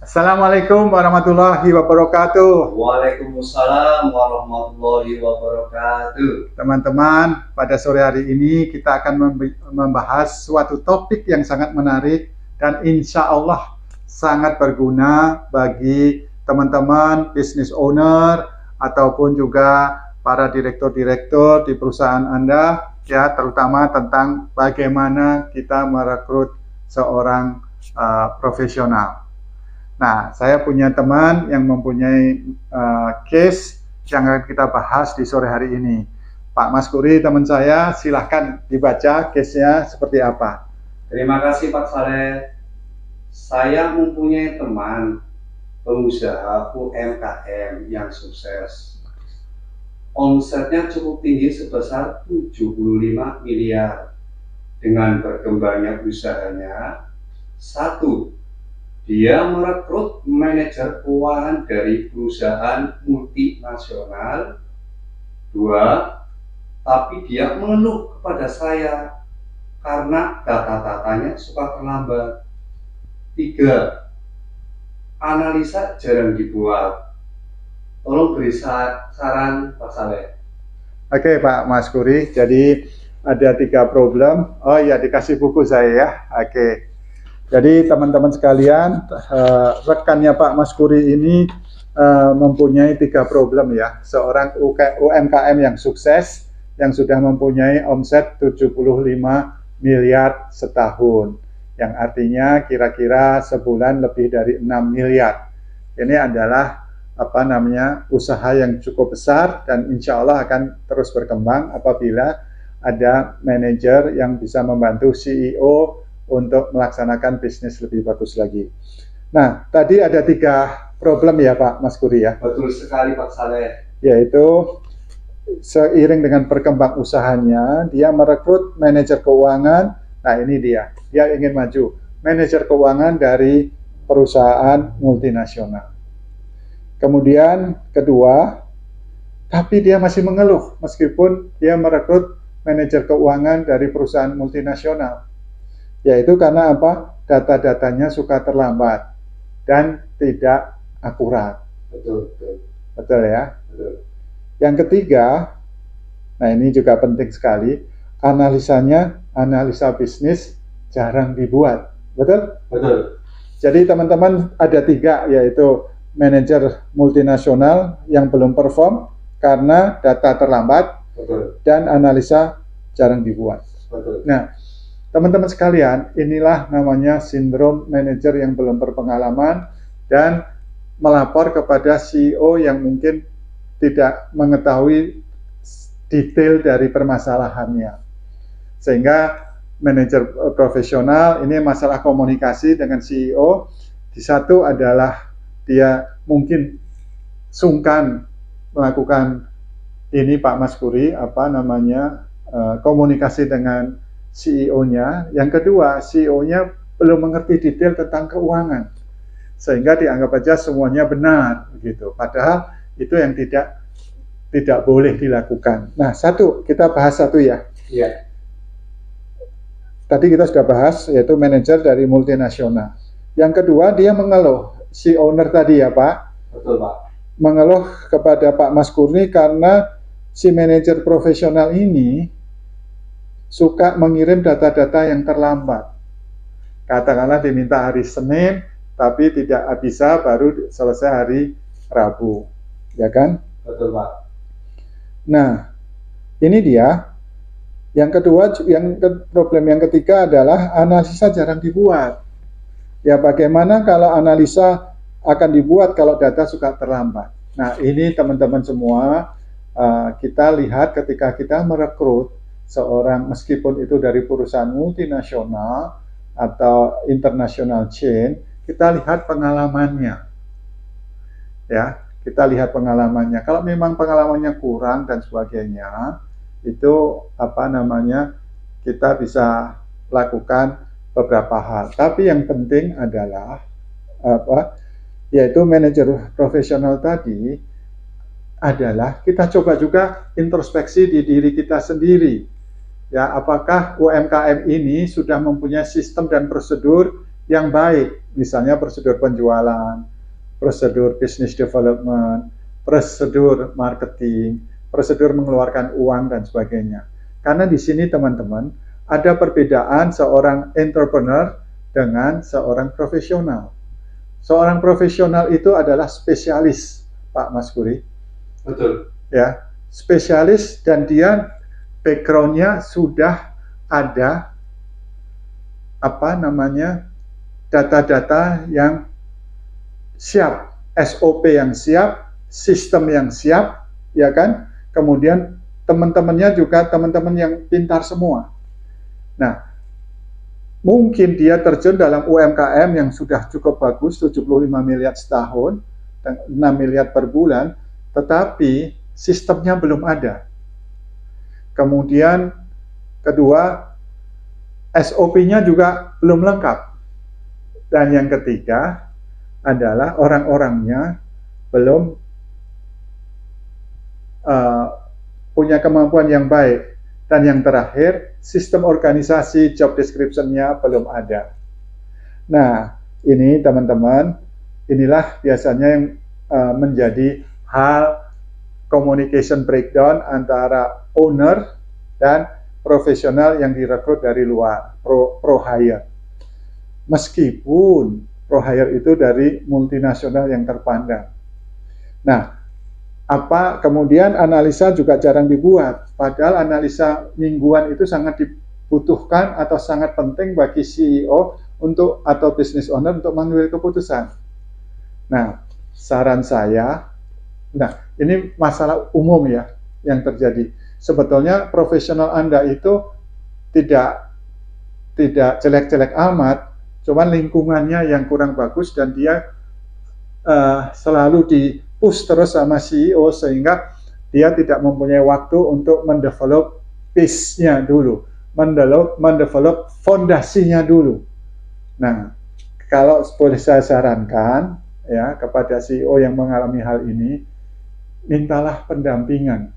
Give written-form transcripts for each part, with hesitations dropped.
Assalamualaikum warahmatullahi wabarakatuh. Waalaikumsalam warahmatullahi wabarakatuh. Teman-teman, pada sore hari ini kita akan membahas suatu topik yang sangat menarik dan insya Allah sangat berguna bagi teman-teman business owner ataupun juga para direktur-direktur di perusahaan Anda, ya, terutama tentang bagaimana kita merekrut seorang profesional. Nah, saya punya teman yang mempunyai case yang akan kita bahas di sore hari ini. Pak Maskuri, teman saya, silahkan dibaca case-nya seperti apa. Terima kasih Pak Saleh. Saya mempunyai teman pengusaha UMKM yang sukses. Omsetnya cukup tinggi sebesar 75 miliar. Dengan berkembangnya usahanya, satu, dia merekrut manajer keuangan dari perusahaan multinasional. Dua, tapi dia mengeluh kepada saya karena data-datanya suka terlambat. Tiga, analisa jarang dibuat. Tolong beri saran Pak Saleh. Oke Pak Maskuri, jadi ada 3 problem. Oh ya, dikasih buku saya ya. Oke. Jadi teman-teman sekalian, rekannya Pak Maskuri ini mempunyai 3 problem ya. Seorang UMKM yang sukses, yang sudah mempunyai omset 75 miliar setahun. Yang artinya kira-kira sebulan lebih dari 6 miliar. Ini adalah usaha yang cukup besar dan insya Allah akan terus berkembang apabila ada manajer yang bisa membantu CEO untuk melaksanakan bisnis lebih bagus lagi. Nah, tadi ada 3 problem ya Pak Maskuri ya. Betul sekali Pak Saleh. Yaitu seiring dengan perkembang usahanya, dia merekrut manajer keuangan. Nah, ini dia ingin maju manajer keuangan dari perusahaan multinasional. Kemudian kedua, tapi dia masih mengeluh meskipun dia merekrut manajer keuangan dari perusahaan multinasional. Yaitu karena apa? Data-datanya suka terlambat dan tidak akurat. Betul ya? Betul. Yang ketiga, nah ini juga penting sekali, analisa bisnis jarang dibuat. Betul? Betul. Jadi teman-teman ada 3, yaitu manajer multinasional yang belum perform karena data terlambat. Betul. Dan analisa jarang dibuat. Betul. Nah, teman-teman sekalian, inilah namanya sindrom manajer yang belum berpengalaman dan melapor kepada CEO yang mungkin tidak mengetahui detail dari permasalahannya. Sehingga manajer profesional ini masalah komunikasi dengan CEO. Di satu adalah dia mungkin sungkan melakukan ini Pak Maskuri, komunikasi dengan CEO-nya. Yang kedua, CEO-nya belum mengerti detail tentang keuangan, sehingga dianggap aja semuanya benar, begitu. Padahal itu yang tidak boleh dilakukan. Nah, kita bahas satu ya. Iya. Tadi kita sudah bahas, yaitu manajer dari multinasional. Yang kedua, dia mengeluh, si owner tadi ya Pak. Betul Pak. Mengeluh kepada Pak Maskuri karena si manajer profesional ini suka mengirim data-data yang terlambat. Katakanlah diminta hari Senin, tapi tidak bisa baru selesai hari Rabu. Ya kan? Betul Pak. Nah, ini dia. Yang kedua, problem yang ketiga adalah analisa jarang dibuat. Ya, bagaimana kalau analisa akan dibuat kalau data suka terlambat? Nah, ini teman-teman semua, kita lihat ketika kita merekrut seorang, meskipun itu dari perusahaan multinasional atau international chain, kita lihat pengalamannya. Ya, kita lihat pengalamannya. Kalau memang pengalamannya kurang dan sebagainya, itu kita bisa lakukan beberapa hal. Tapi yang penting adalah yaitu manajer profesional tadi adalah kita coba juga introspeksi di diri kita sendiri. Ya, apakah UMKM ini sudah mempunyai sistem dan prosedur yang baik, misalnya prosedur penjualan, prosedur business development, prosedur marketing, prosedur mengeluarkan uang dan sebagainya. Karena di sini teman-teman ada perbedaan seorang entrepreneur dengan seorang profesional. Seorang profesional itu adalah spesialis, Pak Mas Guri. Betul. Ya, spesialis dan dia background-nya sudah ada data-data yang siap, SOP yang siap, sistem yang siap, ya kan? Kemudian teman-temannya juga teman-teman yang pintar semua. Nah, mungkin dia terjun dalam UMKM yang sudah cukup bagus, 75 miliar setahun, 6 miliar per bulan, tetapi sistemnya belum ada. Kemudian kedua, SOP-nya juga belum lengkap. Dan yang ketiga adalah orang-orangnya belum punya kemampuan yang baik. Dan yang terakhir, sistem organisasi job description-nya belum ada. Nah, ini teman-teman, inilah biasanya yang menjadi hal communication breakdown antara owner dan profesional yang direkrut dari luar, pro hire. Meskipun pro hire itu dari multinasional yang terpandang. Nah, kemudian analisa juga jarang dibuat, padahal analisa mingguan itu sangat dibutuhkan atau sangat penting bagi CEO atau business owner untuk mengambil keputusan. Nah, saran saya, ini masalah umum ya yang terjadi. Sebetulnya profesional Anda itu tidak jelek-jelek amat, cuman lingkungannya yang kurang bagus dan dia selalu di-push terus sama CEO sehingga dia tidak mempunyai waktu untuk mendevelop base-nya dulu, mendevelop fondasinya dulu. Nah, kalau boleh saya sarankan ya kepada CEO yang mengalami hal ini, mintalah pendampingan.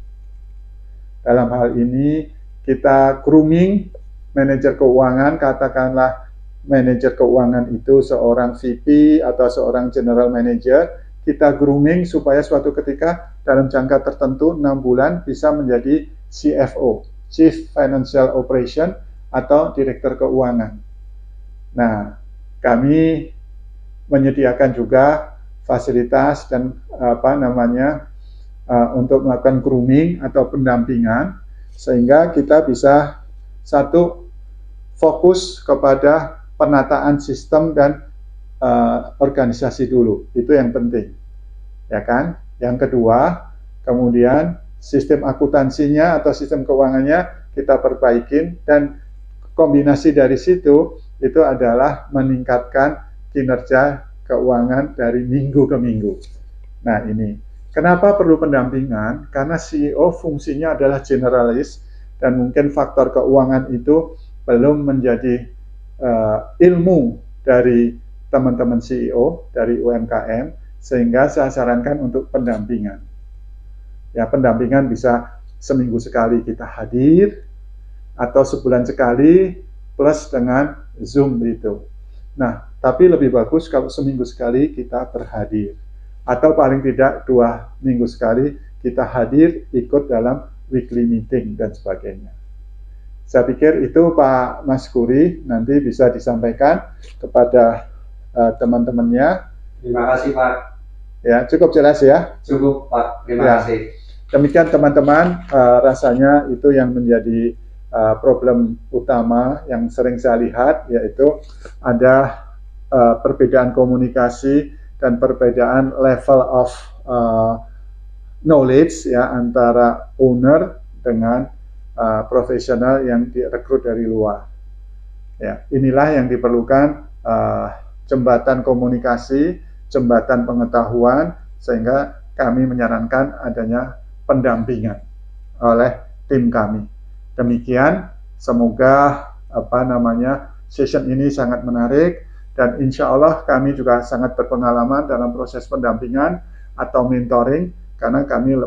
Dalam hal ini kita grooming manajer keuangan, katakanlah manajer keuangan itu seorang VP atau seorang general manager, kita grooming supaya suatu ketika dalam jangka tertentu 6 bulan bisa menjadi CFO, Chief Financial Operation atau Direktur Keuangan. Nah, kami menyediakan juga fasilitas dan untuk melakukan grooming atau pendampingan sehingga kita bisa satu fokus kepada penataan sistem dan organisasi dulu, itu yang penting, ya kan? Yang kedua, kemudian sistem akuntansinya atau sistem keuangannya kita perbaikin dan kombinasi dari situ itu adalah meningkatkan kinerja keuangan dari minggu ke minggu. Nah ini. Kenapa perlu pendampingan? Karena CEO fungsinya adalah generalis dan mungkin faktor keuangan itu belum menjadi ilmu dari teman-teman CEO dari UMKM, sehingga saya sarankan untuk pendampingan. Ya, pendampingan bisa seminggu sekali kita hadir atau sebulan sekali plus dengan Zoom itu. Nah, tapi lebih bagus kalau seminggu sekali kita berhadir. Atau paling tidak 2 minggu sekali kita hadir ikut dalam weekly meeting dan sebagainya. Saya pikir itu Pak Mas Guri nanti bisa disampaikan kepada teman-temannya. Terima kasih Pak. Ya, cukup jelas ya? Cukup Pak, terima kasih. Demikian teman-teman, rasanya itu yang menjadi problem utama yang sering saya lihat, yaitu ada perbedaan komunikasi dan perbedaan level of knowledge ya antara owner dengan profesional yang direkrut dari luar. Ya, inilah yang diperlukan jembatan komunikasi, jembatan pengetahuan, sehingga kami menyarankan adanya pendampingan oleh tim kami. Demikian, semoga session ini sangat menarik. Dan insya Allah kami juga sangat berpengalaman dalam proses pendampingan atau mentoring karena kami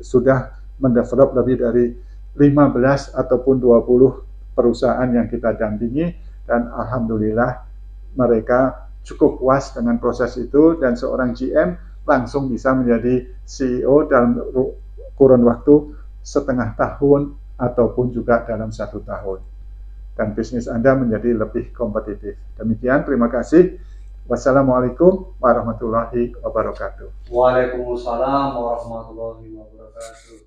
sudah mendevelop lebih dari 15 ataupun 20 perusahaan yang kita dampingi dan alhamdulillah mereka cukup puas dengan proses itu dan seorang GM langsung bisa menjadi CEO dalam kurun waktu setengah tahun ataupun juga dalam 1 tahun. Dan bisnis Anda menjadi lebih kompetitif. Demikian, terima kasih. Wassalamualaikum warahmatullahi wabarakatuh. Waalaikumsalam warahmatullahi wabarakatuh.